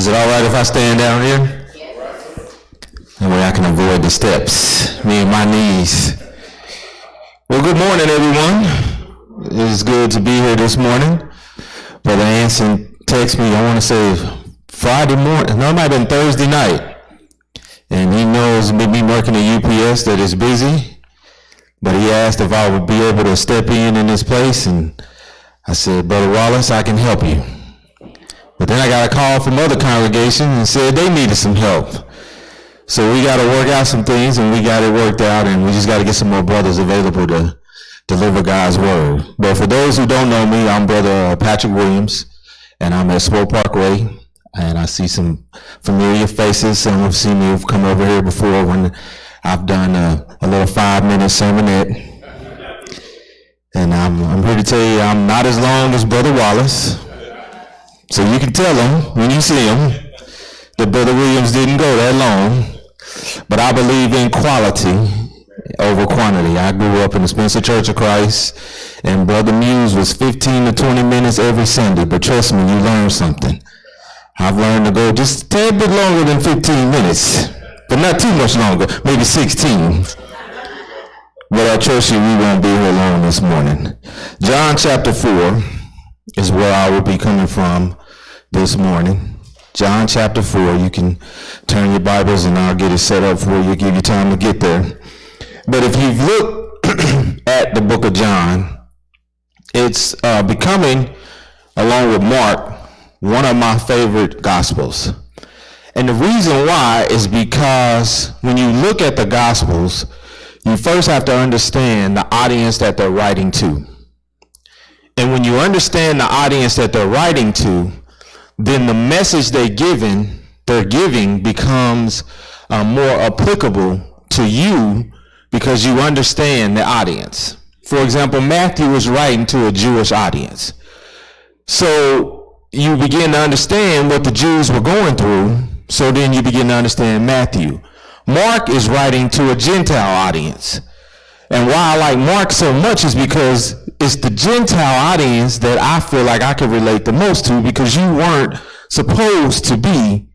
Is it all right if I stand down here? That way I can avoid the steps, me and my knees. Well, good morning, everyone. It is good to be here this morning. Brother Anson texted me, I want to say Friday morning, no, it might have been Thursday night. And he knows me working at UPS that is busy. But he asked if I would be able to step in this place. And I said, Brother Wallace, I can help you. But then I got a call from other congregations and said they needed some help. So we got to work out some things, and we got it worked out, and we just got to get some more brothers available to deliver God's word. But for those who don't know me, I'm Brother Patrick Williams, and I'm at Swope Parkway, and I see some familiar faces. Some have seen me come over here before when I've done a little 5-minute sermonette. And I'm here to tell you I'm not as long as Brother Wallace. So you can tell him when you see him that Brother Williams didn't go that long. But I believe in quality over quantity. I grew up in the Spencer Church of Christ, and Brother Muse was 15 to 20 minutes every Sunday. But trust me, you learn something. I've learned to go just a tad bit longer than 15 minutes, but not too much longer, maybe 16. But I trust you, we won't be here long this morning. John chapter 4 is where I will be coming from this morning. John chapter 4, you can turn your Bibles and I'll get it set up for you, give you time to get there. But if you look at the book of John, it's becoming, along with Mark, one of my favorite gospels. And the reason why is because when you look at the gospels, you first have to understand the audience that they're writing to. And when you understand the audience that they're writing to, then the message they're giving becomes more applicable to you because you understand the audience. For example, Matthew was writing to a Jewish audience. So you begin to understand what the Jews were going through, so then you begin to understand Matthew. Mark is writing to a Gentile audience. And why I like Mark so much is because it's the Gentile audience that I feel like I can relate the most to, because you weren't supposed to be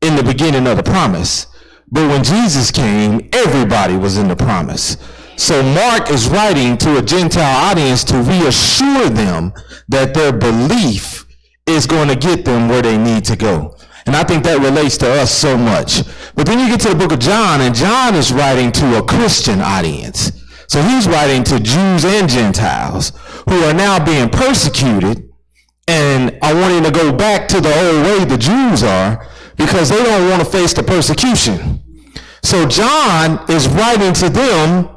in the beginning of the promise. But when Jesus came, everybody was in the promise. So Mark is writing to a Gentile audience to reassure them that their belief is going to get them where they need to go. And I think that relates to us so much. But then you get to the book of John, and John is writing to a Christian audience. So he's writing to Jews and Gentiles who are now being persecuted and are wanting to go back to the old way the Jews are because they don't want to face the persecution. So John is writing to them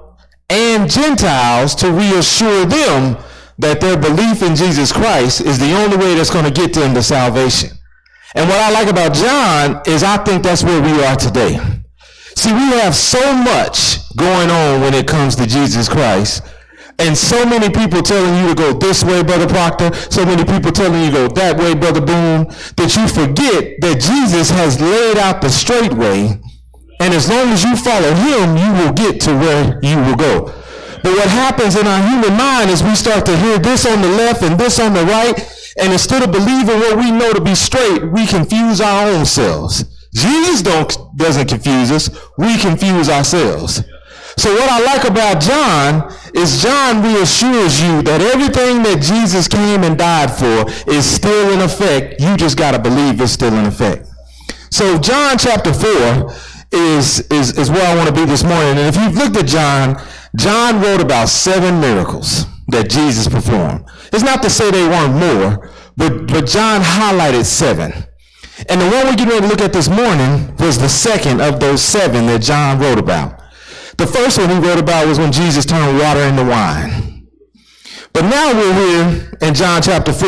and Gentiles to reassure them that their belief in Jesus Christ is the only way that's going to get them to salvation. And what I like about John is I think that's where we are today. See, we have so much going on when it comes to Jesus Christ, and so many people telling you to go this way, Brother Proctor, so many people telling you to go that way, Brother Boone, that you forget that Jesus has laid out the straight way, and as long as you follow him, you will get to where you will go. But what happens in our human mind is we start to hear this on the left and this on the right, and instead of believing what we know to be straight, we confuse our own selves. Jesus doesn't confuse us, we confuse ourselves. So what I like about John is John reassures you that everything that Jesus came and died for is still in effect. You just got to believe it's still in effect. So John chapter 4 is where I want to be this morning. And if you've looked at John, John wrote about 7 miracles that Jesus performed. It's not to say they weren't more, but John highlighted 7. And the one we're getting ready to look at this morning was the second of those 7 that John wrote about. The first one he wrote about was when Jesus turned water into wine. But now we're here in John chapter 4,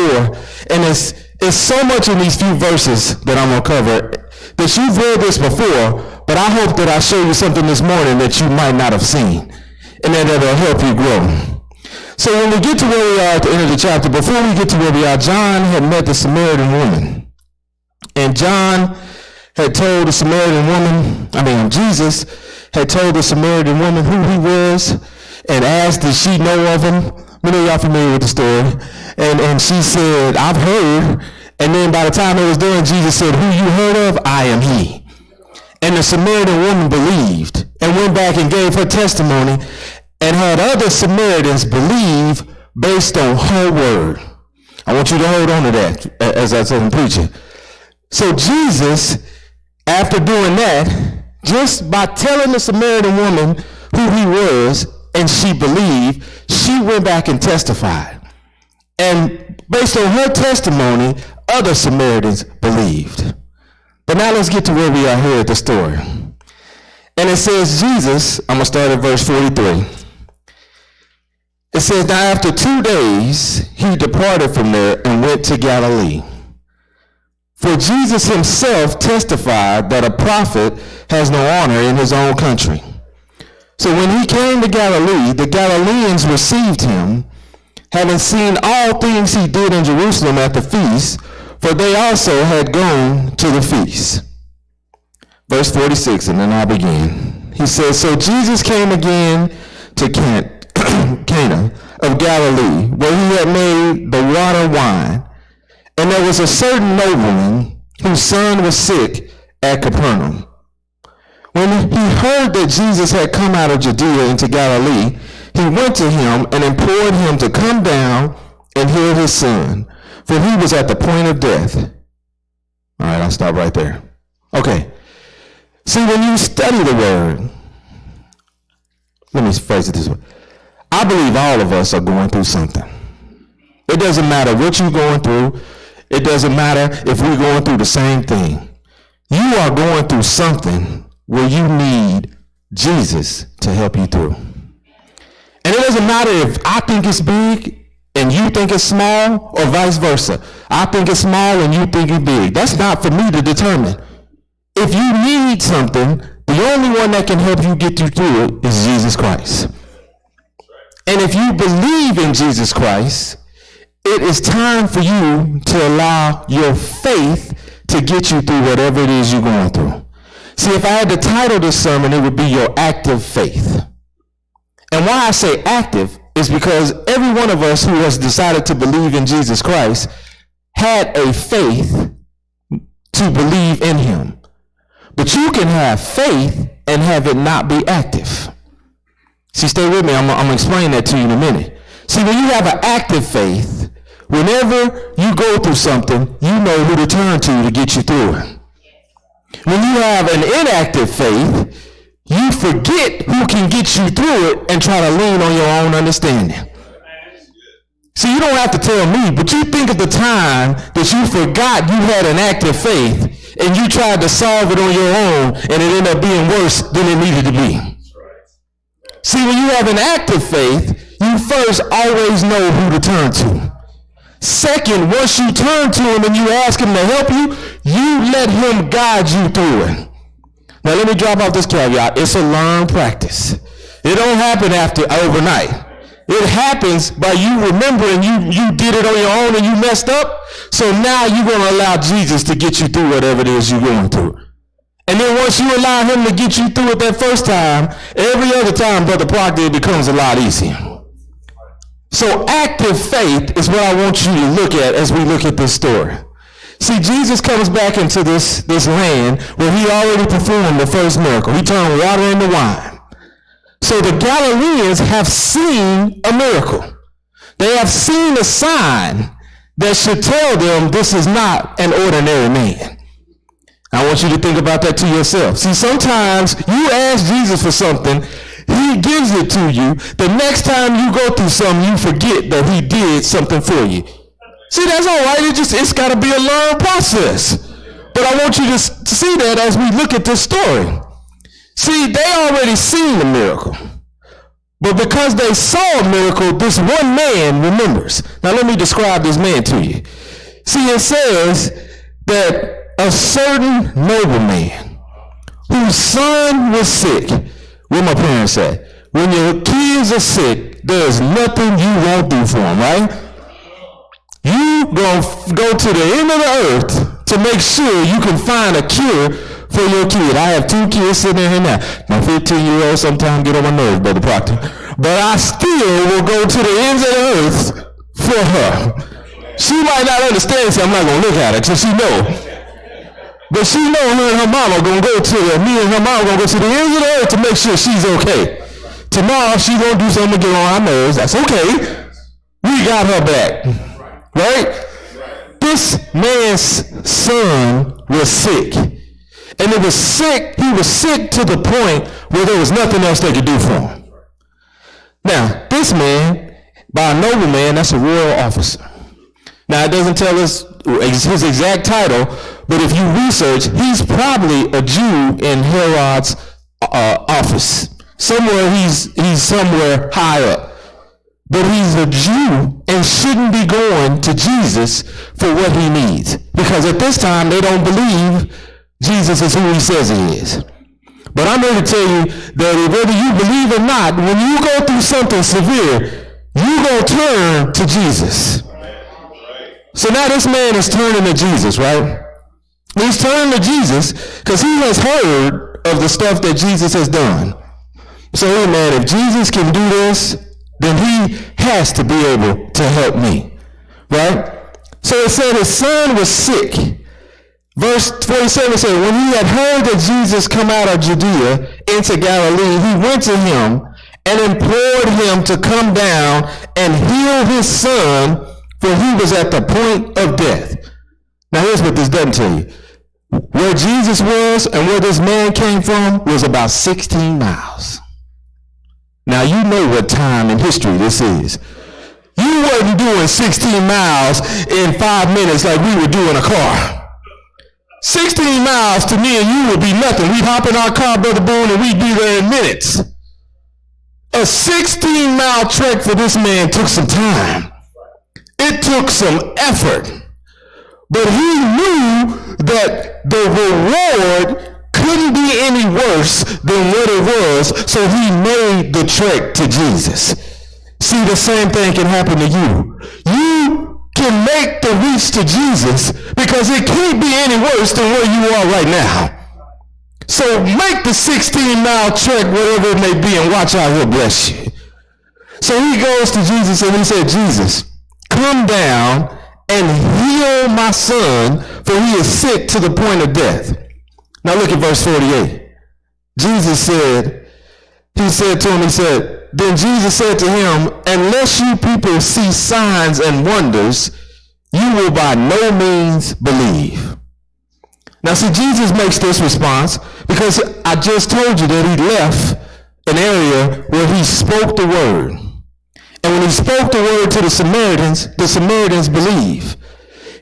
and it's so much in these few verses that I'm going to cover that you've read this before, but I hope that I show you something this morning that you might not have seen, and that it'll help you grow. So when we get to where we are at the end of the chapter, before we get to where we are, John had met the Samaritan woman. And John had told the Samaritan woman, Jesus had told the Samaritan woman who he was and asked, did she know of him? Many of y'all familiar with the story. And she said, I've heard And then by the time it was done, Jesus said, who you heard of, I am he. And the Samaritan woman believed and went back and gave her testimony and had other Samaritans believe based on her word. I want you to hold on to that as I said in preaching. So Jesus, after doing that, just by telling the Samaritan woman who he was and she believed, she went back and testified. And based on her testimony, other Samaritans believed. But now let's get to where we are here at the story. And it says Jesus, I'm going to start at verse 43. It says, now after 2 days, he departed from there and went to Galilee. For Jesus himself testified that a prophet has no honor in his own country. So when he came to Galilee, the Galileans received him, having seen all things he did in Jerusalem at the feast, for they also had gone to the feast. Verse 46, and then I'll begin. He says, so Jesus came again to Cana of Galilee, where he had made the water wine. And there was a certain nobleman whose son was sick at Capernaum. When he heard that Jesus had come out of Judea into Galilee, he went to him and implored him to come down and heal his son, for he was at the point of death. All right, I'll stop right there. Okay. See, when you study the word, let me phrase it this way. I believe all of us are going through something. It doesn't matter what you're going through. It doesn't matter if we're going through the same thing. You are going through something where you need Jesus to help you through. And it doesn't matter if I think it's big and you think it's small, or vice versa. I think it's small and you think it's big. That's not for me to determine. If you need something, the only one that can help you get you through it is Jesus Christ. And if you believe in Jesus Christ, it is time for you to allow your faith to get you through whatever it is you're going through. See, if I had to title this sermon, it would be Your Active Faith. And why I say active is because every one of us who has decided to believe in Jesus Christ had a faith to believe in him. But you can have faith and have it not be active. See, stay with me. I'm going to explain that to you in a minute. See, when you have an active faith, whenever you go through something, you know who to turn to get you through it. When you have an inactive faith, you forget who can get you through it and try to lean on your own understanding. See, you don't have to tell me, but you think of the time that you forgot you had an active faith and you tried to solve it on your own and it ended up being worse than it needed to be. See, when you have an active faith, you first always know who to turn to. Second, once you turn to him and you ask him to help you, you let him guide you through it. Now let me drop off this caveat. It's a learned practice. It don't happen overnight. It happens by you remembering you did it on your own and you messed up. So now you're going to allow Jesus to get you through whatever it is you're going through. And then once you allow him to get you through it that first time, every other time, Brother Proctor, it becomes a lot easier. So active faith is what I want you to look at as we look at this story. See, Jesus comes back into this land where he already performed the first miracle. He turned water into wine. So the Galileans have seen a miracle. They have seen a sign that should tell them this is not an ordinary man. I want you to think about that to yourself. See, sometimes you ask Jesus for something, he gives it to you. The next time you go through something, you forget that he did something for you. See, that's all right. It's got to be a learned process. But I want you to see that as we look at this story. See, they already seen the miracle. But because they saw a miracle, this one man remembers. Now let me describe this man to you. See, it says that a certain nobleman whose son was sick. Where my parents at? When your kids are sick, there's nothing you won't do for them, right? You gonna go to the end of the earth to make sure you can find a cure for your kid. I have 2 kids sitting in here now. My 15-year-old sometimes get on my nerves, Brother Proctor. But I still will go to the ends of the earth for her. She might not understand, so I'm not going to look at her till she know. But she know her and her mama going to go to me and her mama going to go to the ends of the earth to make sure she's okay. Tomorrow she going to do something to get on our nerves. That's okay. We got her back. Right? This man's son was sick. And he was sick to the point where there was nothing else they could do for him. Now, this man, by a nobleman, that's a royal officer. Now, it doesn't tell us his exact title, but if you research, he's probably a Jew in Herod's office. Somewhere he's somewhere high up. But he's a Jew and shouldn't be going to Jesus for what he needs. Because at this time, they don't believe Jesus is who he says he is. But I'm here to tell you that whether you believe or not, when you go through something severe, you're going to turn to Jesus. So now this man is turning to Jesus, right? He's turning to Jesus because he has heard of the stuff that Jesus has done. So, hey man, if Jesus can do this, then he has to be able to help me, right? So it said his son was sick. Verse 47 said, when he had heard that Jesus come out of Judea into Galilee, he went to him and implored him to come down and heal his son, for he was at the point of death. Now here's what this doesn't tell you. Where Jesus was and where this man came from was about 16 miles. Now you know what time in history this is. You wasn't doing 16 miles in 5 minutes like we would do in a car. 16 miles to me and you would be nothing. We'd hop in our car, Brother Boone, and we'd be there in minutes. A 16-mile trek for this man took some time. It took some effort. But he knew that the reward couldn't be any worse than what it was, so he made the trek to Jesus. See, the same thing can happen to you. You can make the reach to Jesus because it can't be any worse than where you are right now. So make the 16-mile trek, whatever it may be, and watch how he'll bless you. So he goes to Jesus and he said, Jesus, come down and heal my son, for he is sick to the point of death. Now look at verse 48. Jesus said, then Jesus said to him, unless you people see signs and wonders, you will by no means believe. Now see, Jesus makes this response because I just told you that he left an area where he spoke the word. And when he spoke the word to the Samaritans believe.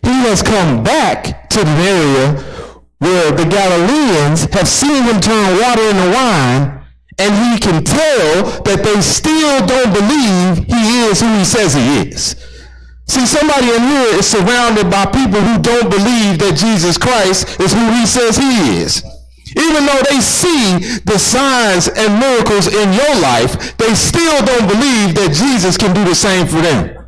He has come back to the area where the Galileans have seen him turn water into wine, and he can tell that they still don't believe he is who he says he is. See, somebody in here is surrounded by people who don't believe that Jesus Christ is who he says he is. Even though they see the signs and miracles in your life, they still don't believe that Jesus can do the same for them.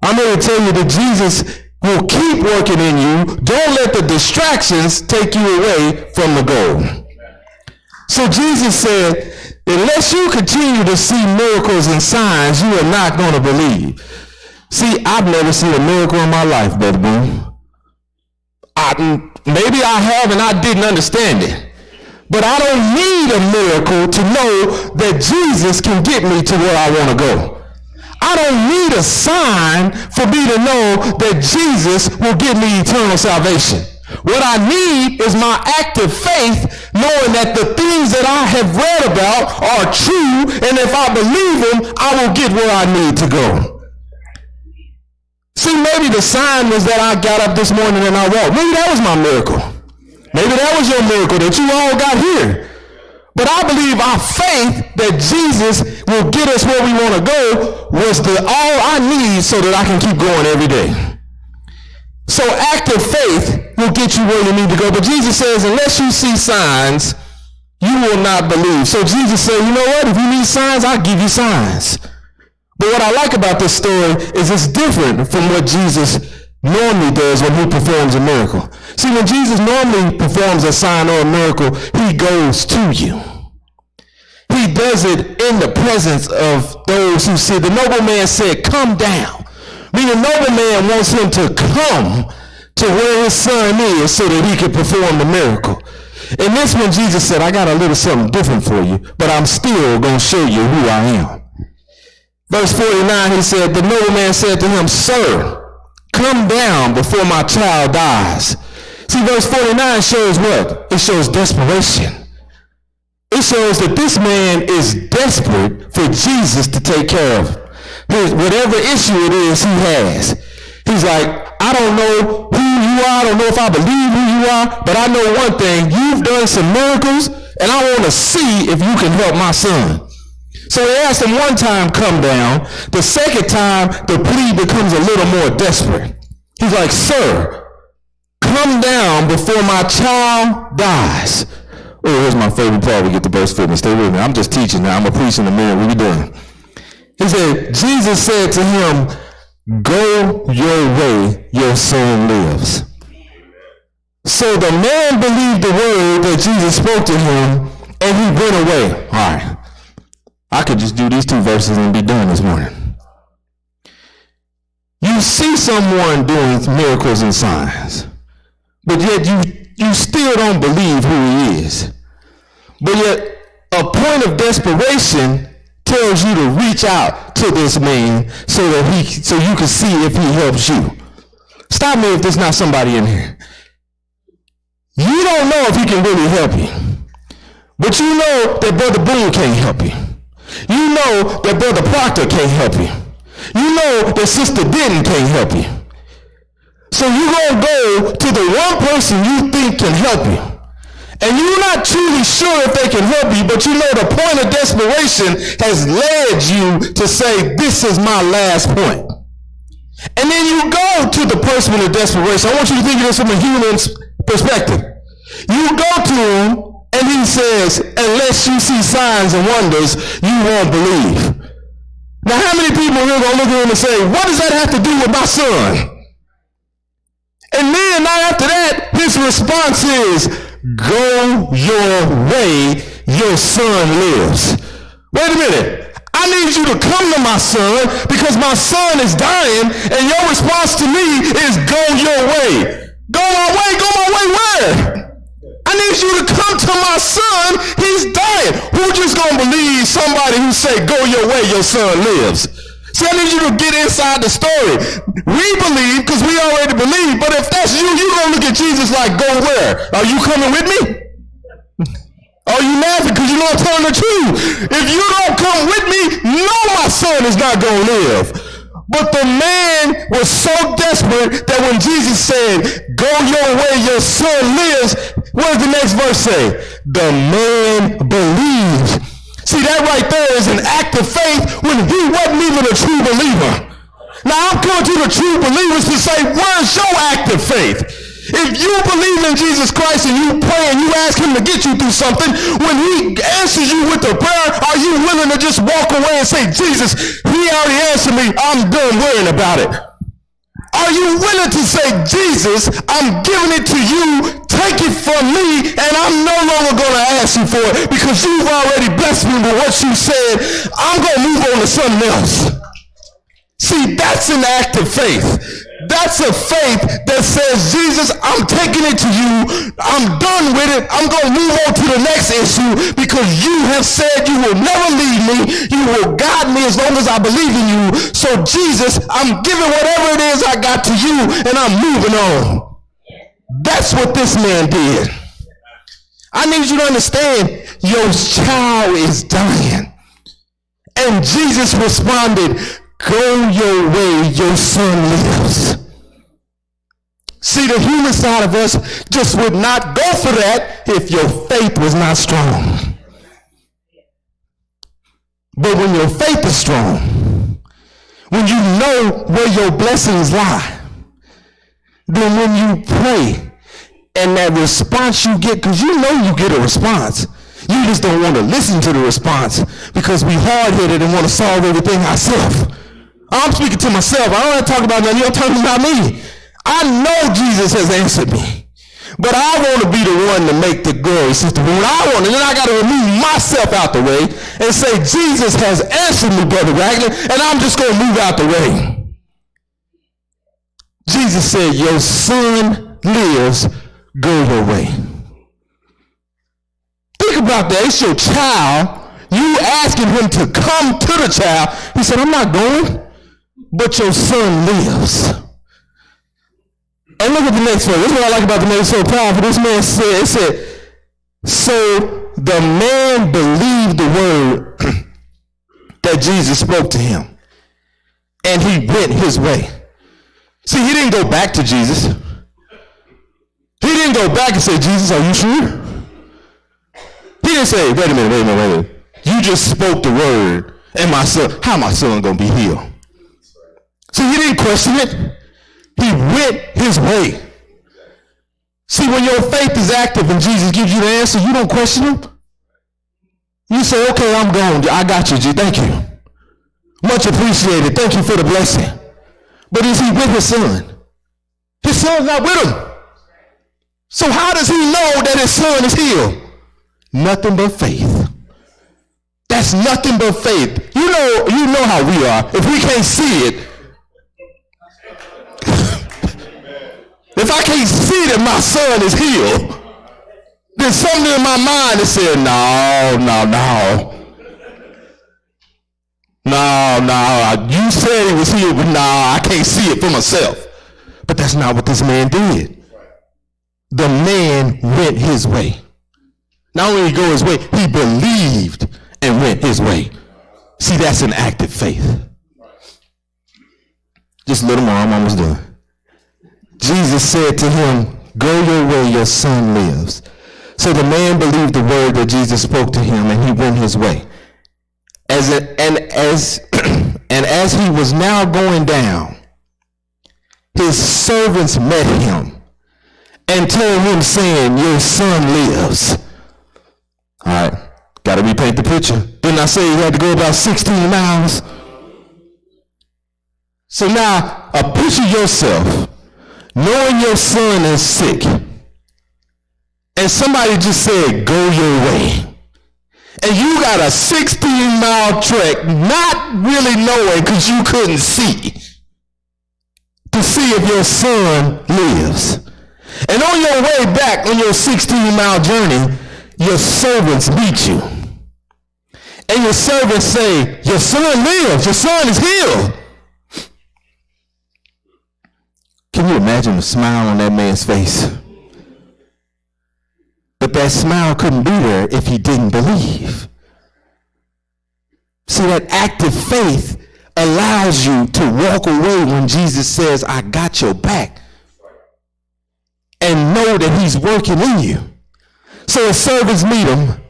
I'm here to tell you that Jesus will keep working in you. Don't let the distractions take you away from the goal. So Jesus said, unless you continue to see miracles and signs, you are not going to believe. See, I've never seen a miracle in my life, Brother Boone. Maybe I have and I didn't understand it. But I don't need a miracle to know that Jesus can get me to where I want to go. I don't need a sign for me to know that Jesus will give me eternal salvation. What I need is my active faith, knowing that the things that I have read about are true, and if I believe them, I will get where I need to go. See, maybe the sign was that I got up this morning and I walked. Maybe that was my miracle. Maybe that was your miracle that you all got here. But I believe our faith that Jesus will get us where we want to go was all I need so that I can keep going every day. So active faith will get you where you need to go. But Jesus says, unless you see signs, you will not believe. So Jesus said, you know what? If you need signs, I'll give you signs. But what I like about this story is it's different from what Jesus normally does when he performs a miracle. See, when Jesus normally performs a sign or a miracle, he goes to you. He does it in the presence of those who see. The nobleman said, come down. The nobleman wants him to come to where his son is so that he can perform the miracle. And this one, Jesus said, I got a little something different for you, but I'm still going to show you who I am. Verse 49, he said, the nobleman said to him, Sir, come down before my child dies. See, verse 49 shows what? It shows desperation. It shows that this man is desperate for Jesus to take care of whatever issue it is he has. He's like, I don't know who you are. I don't know if I believe who you are, but I know one thing. You've done some miracles, and I want to see if you can help my son. So he asked him one time, come down. The second time, the plea becomes a little more desperate. He's like, Sir, come down before my child dies. Oh, here's my favorite part. We get to verse 50. Stay with me. I'm just teaching now. I'm a preacher in the mirror. What are we doing? He said, Jesus said to him, Go your way, your son lives. So the man believed the word that Jesus spoke to him, and he went away. All right. I could just do these 2 verses and be done this morning. You see someone doing miracles and signs, but yet you still don't believe who he is. But yet a point of desperation tells you to reach out to this man so you can see if he helps you. Stop me if there's not somebody in here. You don't know if he can really help you, but you know that Brother Boone can't help you. You know that Brother Proctor can't help you. You know that Sister Denton can't help you. So you're going to go to the one person you think can help you. And you're not truly sure if they can help you, but you know the point of desperation has led you to say, this is my last point. And then you go to the person of desperation. I want you to think of this from a human perspective. You go to him, and he says, unless you see signs and wonders, you won't believe. Now, how many people here are going to look at him and say, what does that have to do with my son? And then, not after that, his response is, go your way, your son lives. Wait a minute. I need you to come to my son because my son is dying, and your response to me is go your way. Go my way where? I need you to come to my son. He's dying. Who just going to believe somebody who say, go your way, your son lives? See, I need you to get inside the story. We believe because we already believe, but if that's you, you're going to look at Jesus like, go where? Are you coming with me? Are you laughing because you know I'm telling the truth? If you don't come with me, no, my son is not going to live. But the man was so desperate that when Jesus said, go your way, your son lives, what does the next verse say? The man believed. See, that right there is an act of faith when he wasn't even a true believer. Now, I'm coming to the true believers to say, where's your act of faith? If you believe in Jesus Christ and you pray and you ask him to get you through something, when he answers you with the prayer, are you willing to just walk away and say, Jesus, he already answered me, I'm done worrying about it? Are you willing to say, Jesus, I'm giving it to you, take it from me, and I'm no longer going to ask you for it because you've already blessed me with what you said. I'm going to move on to something else. See, that's an act of faith. That's a faith that says, Jesus, I'm taking it to you. I'm done with it. I'm going to move on to the next issue because you have said you will never leave me. You will guide me as long as I believe in you. So, Jesus, I'm giving whatever it is I got to you, and I'm moving on. That's what this man did. I need you to understand, your child is dying. And Jesus responded, go your way, your son lives. See, the human side of us just would not go for that if your faith was not strong. But when your faith is strong, when you know where your blessings lie, then when you pray and that response you get, because you know you get a response, you just don't want to listen to the response because we hard-headed and want to solve everything ourselves. I'm speaking to myself. I don't want to talk about nothing. You're talking about me. I know Jesus has answered me. But I want to be the one to make the glory, Sister Boone. And then I got to remove myself out the way and say, Jesus has answered me, Brother Ragland, and I'm just going to move out the way. Jesus said, your son lives, go your way. Think about that. It's your child. You asking him to come to the child. He said, I'm not going, but your son lives. And look at the next one. This is what I like about the man. It's so powerful. This man said, it said, so the man believed the word that Jesus spoke to him, and he went his way. See, he didn't go back to Jesus. He didn't go back and say, Jesus, are you sure? He didn't say, wait a minute. You just spoke the word, and how my son gonna be healed? See, he didn't question it. He went his way. See, when your faith is active and Jesus gives you the answer, you don't question him. You say, okay, I'm going. I got you, G. Thank you. Much appreciated. Thank you for the blessing. But is he with his son? His son's not with him. So how does he know that his son is healed? Nothing but faith. That's nothing but faith. You know how we are. If we can't see it, if I can't see that my son is healed, then something in my mind is saying, no. You said he was healed, but I can't see it for myself. But that's not what this man did. The man went his way. Not only did he go his way, he believed and went his way. See, that's an active faith. Just a little more, I'm almost done. Jesus said to him, go your way, your son lives. So the man believed the word that Jesus spoke to him, and he went his way. As he was now going down, his servants met him and told him, saying, your son lives. All right, got to repaint the picture. Didn't I say he had to go about 16 miles? So now, picture yourself knowing your son is sick, and somebody just said, go your way. And you got a 16-mile trek, not really knowing because you couldn't see, to see if your son lives. And on your way back on your 16-mile journey, your servants meet you. And your servants say, your son lives, your son is healed. Can you imagine the smile on that man's face? But that smile couldn't be there if he didn't believe. See, that active faith allows you to walk away when Jesus says, I got your back, and know that he's working in you. So his servants meet him,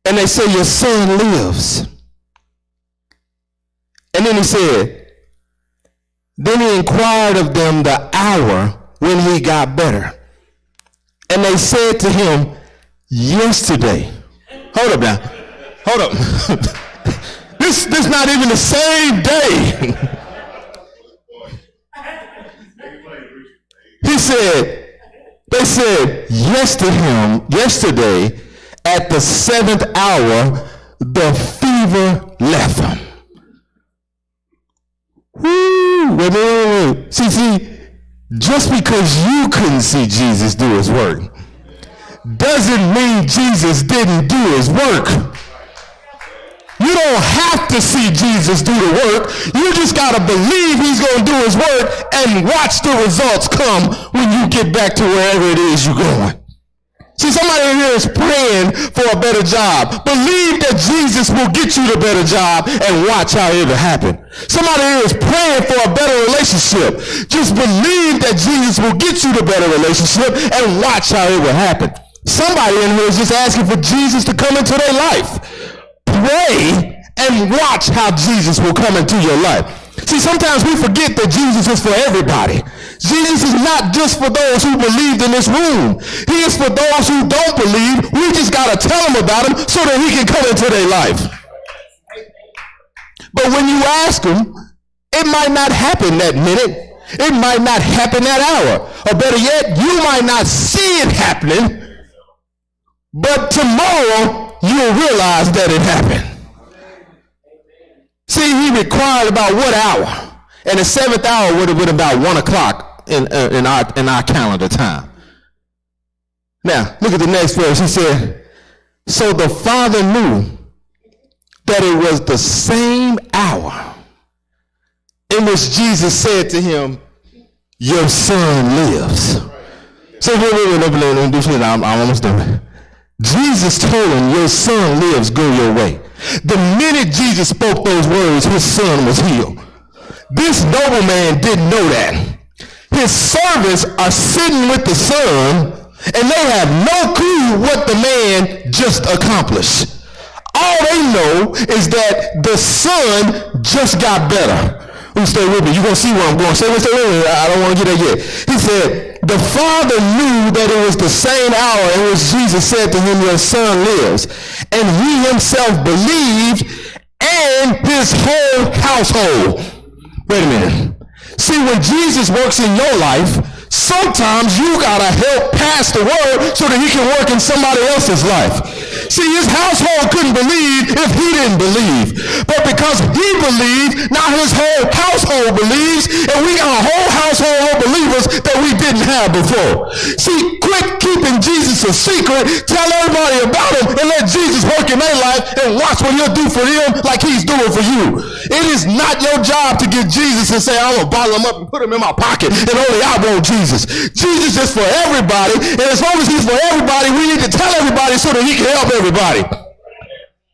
and they say, your son lives. And then he said, then he inquired of them the hour when he got better. And they said to him, yesterday. Hold up now. Hold up. This not even the same day. They said, yesterday at the 7th hour, the fever left him. Woo, wait. See, just because you couldn't see Jesus do his work doesn't mean Jesus didn't do his work. You don't have to see Jesus do the work. You just got to believe he's going to do his work and watch the results come when you get back to wherever it is you're going. See, somebody in here is praying for a better job. Believe that Jesus will get you the better job and watch how it will happen. Somebody here is praying for a better relationship. Just believe that Jesus will get you the better relationship and watch how it will happen. Somebody in here is just asking for Jesus to come into their life. Pray and watch how Jesus will come into your life. See, sometimes we forget that Jesus is for everybody. Jesus is not just for those who believed in this room. He is for those who don't believe. We just got to tell them about him so that he can come into their life. But when you ask him, it might not happen that minute. It might not happen that hour. Or better yet, you might not see it happening. But tomorrow, you'll realize that it happened. See, he required about what hour? And the 7th hour would have been about 1 o'clock in our calendar time. Now, look at the next verse. He said, so the Father knew that it was the same hour in which Jesus said to him, your son lives. So I'm almost done. Jesus told him, your son lives, go your way. The minute Jesus spoke those words, his son was healed. This nobleman didn't know that. His servants are sitting with the son, and they have no clue what the man just accomplished. All they know is that the son just got better. Stay with me. You're going to see where I'm going. Stay with me. I don't want to get there yet. He said, the Father knew that it was the same hour in which Jesus said to him, your son lives. And he himself believed, and his whole household. Wait a minute. See, when Jesus works in your life, sometimes you got to help pass the word so that he can work in somebody else's life. See, his household couldn't believe if he didn't believe. But because he believed, now his whole household believes, and we got a whole household of believers that we didn't have before. See, quit keeping Jesus a secret. Tell everybody about him and let Jesus work in their life and watch what he'll do for them like he's doing for you. It is not your job to get Jesus and say, I'm going to bottle him up and put him in my pocket and only I want Jesus. Jesus is for everybody, and as long as he's for everybody, we need to tell everybody so that he can help everybody.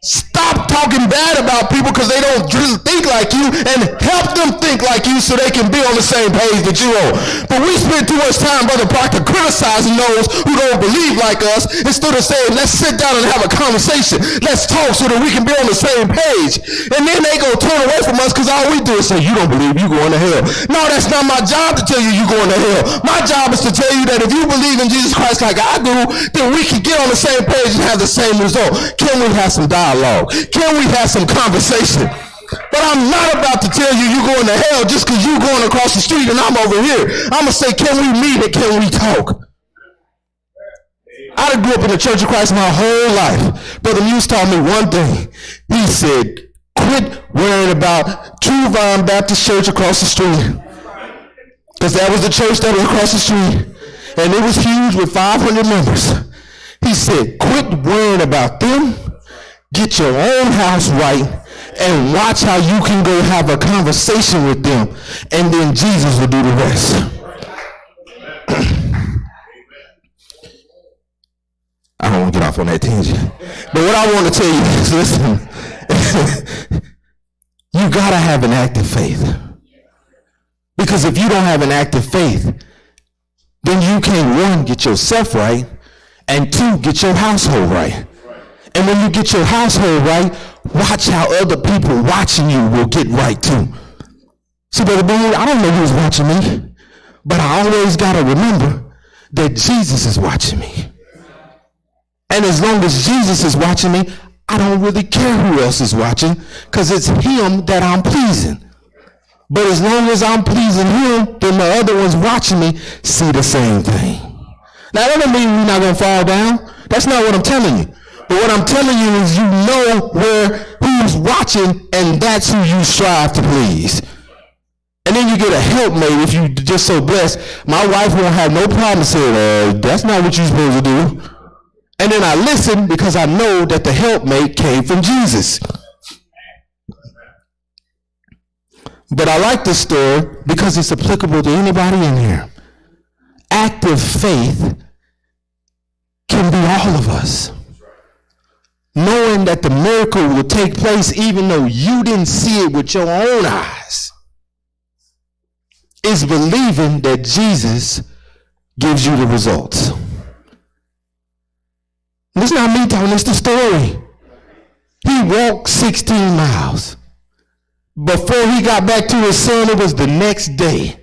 Stop talking bad about people because they don't think like you, and help them think like you so they can be on the same page that you are. But we spend too much time, Brother Proctor, criticizing those who don't believe like us instead of saying, let's sit down and have a conversation. Let's talk so that we can be on the same page. And then they go turn away from us because all we do is say, you don't believe, you going to hell. No, that's not my job to tell you you're going to hell. My job is to tell you that if you believe in Jesus Christ like I do, then we can get on the same page and have the same result. Can we have some dialogue? Can we have some conversation? But I'm not about to tell you you're going to hell just because you're going across the street and I'm over here. I'm going to say, can we meet and can we talk? I grew up in the Church of Christ my whole life. Brother Muse taught me one thing. He said, quit worrying about True Vine Baptist Church across the street. Because that was the church that was across the street. And it was huge with 500 members. He said, quit worrying about them. Get your own house right and watch how you can go have a conversation with them, and then Jesus will do the rest. I don't want to get off on that tangent. But what I want to tell you is, listen, you got to have an active faith. Because if you don't have an active faith, then you can't, one, get yourself right, and two, get your household right. And when you get your household right, watch how other people watching you will get right too. See, Brother Boone, I don't know who's watching me, but I always got to remember that Jesus is watching me. And as long as Jesus is watching me, I don't really care who else is watching, because it's him that I'm pleasing. But as long as I'm pleasing him, then the other ones watching me see the same thing. Now, that doesn't mean we're not going to fall down. That's not what I'm telling you. But what I'm telling you is you know who's watching, and that's who you strive to please. And then you get a helpmate if you just so blessed. My wife won't have no problem saying, that's not what you're supposed to do. And then I listen because I know that the helpmate came from Jesus. But I like this story because it's applicable to anybody in here. Active faith can be all of us. Knowing that the miracle will take place even though you didn't see it with your own eyes, is believing that Jesus gives you the results. It's not me telling us the story. He walked 16 miles. Before he got back to his son, it was the next day.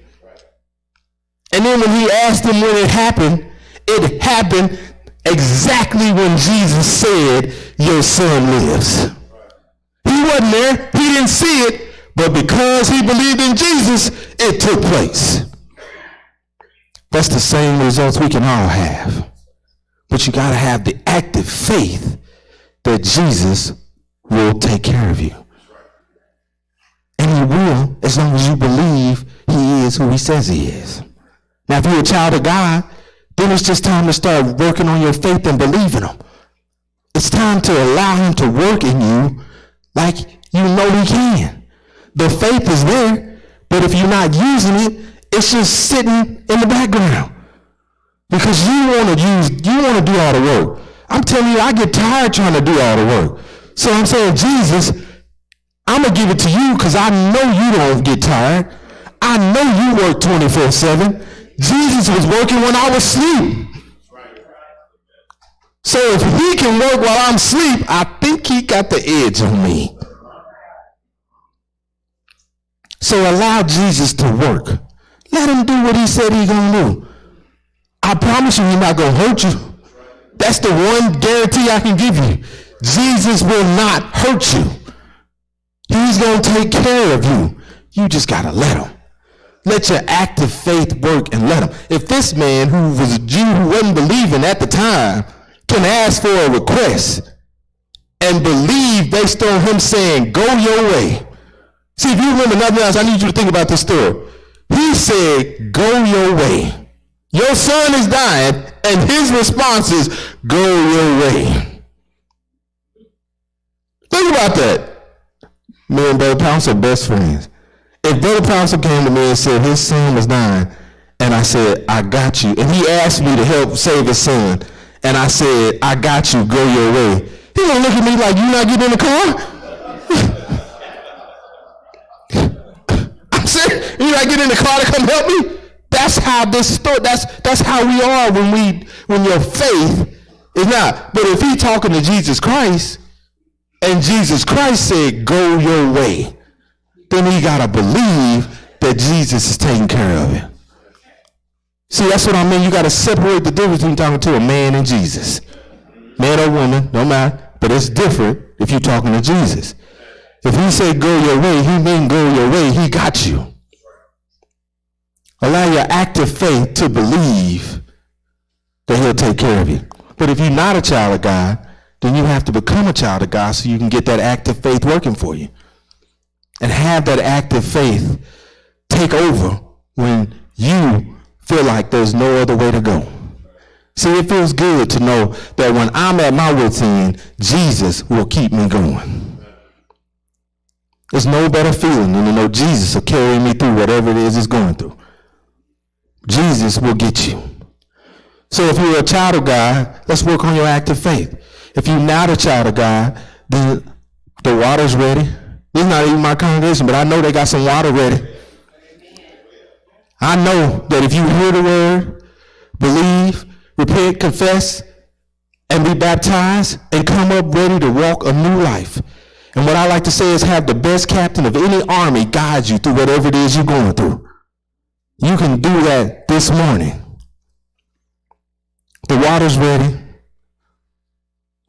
And then when he asked him when it happened exactly when Jesus said, your son lives. He wasn't there. He didn't see it. But because he believed in Jesus, it took place. That's the same results we can all have. But you got to have the active faith that Jesus will take care of you. And he will, as long as you believe he is who he says he is. Now, if you're a child of God, then it's just time to start working on your faith and believing him. It's time to allow him to work in you like you know he can. The faith is there, but if you're not using it, it's just sitting in the background. Because you want to do all the work. I'm telling you, I get tired trying to do all the work. So I'm saying, Jesus, I'm going to give it to you because I know you don't get tired. I know you work 24/7. Jesus was working when I was asleep. So if he can work while I'm asleep, I think he got the edge on me. So allow Jesus to work. Let him do what he said he's going to do. I promise you he's not going to hurt you. That's the one guarantee I can give you. Jesus will not hurt you. He's going to take care of you. You just got to let him. Let your active faith work and let him. If this man who was a Jew who wasn't believing at the time can ask for a request and believe based on him saying, go your way. See, if you remember nothing else, I need you to think about this story. He said, go your way. Your son is dying, and his response is, go your way. Think about that. Me and Brother Pounce are best friends. If Brother Pounce came to me and said his son was dying, and I said, I got you, and he asked me to help save his son, and I said, I got you, go your way, he gonna look at me like, you not getting in the car? I'm saying, you not getting in the car to come help me? That's how this story, that's how we are when your faith is not. But if he's talking to Jesus Christ, and Jesus Christ said, go your way, then he got to believe that Jesus is taking care of it. See, that's what I mean. You got to separate the difference between talking to a man and Jesus. Man or woman, no matter, but it's different if you're talking to Jesus. If he said go your way, he mean go your way. He got you. Allow your active faith to believe that he'll take care of you. But if you're not a child of God, then you have to become a child of God so you can get that active faith working for you. And have that active faith take over when you feel like there's no other way to go. See, it feels good to know that when I'm at my wit's end, Jesus will keep me going. There's no better feeling than to know Jesus will carry me through whatever it is it's going through. Jesus will get you. So if you're a child of God, let's work on your active faith. If you're not a child of God, then the water's ready. This is not even my congregation, but I know they got some water ready. I know that if you hear the word, believe, repent, confess, and be baptized, and come up ready to walk a new life. And what I like to say is have the best captain of any army guide you through whatever it is you're going through. You can do that this morning. The water's ready.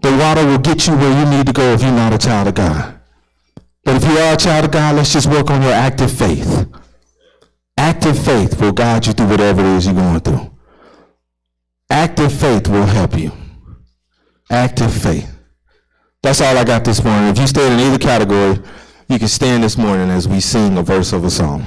The water will get you where you need to go if you're not a child of God. But if you are a child of God, let's just work on your active faith. Active faith will guide you through whatever it is you're going through. Active faith will help you. Active faith. That's all I got this morning. If you stand in either category, you can stand this morning as we sing a verse of a song.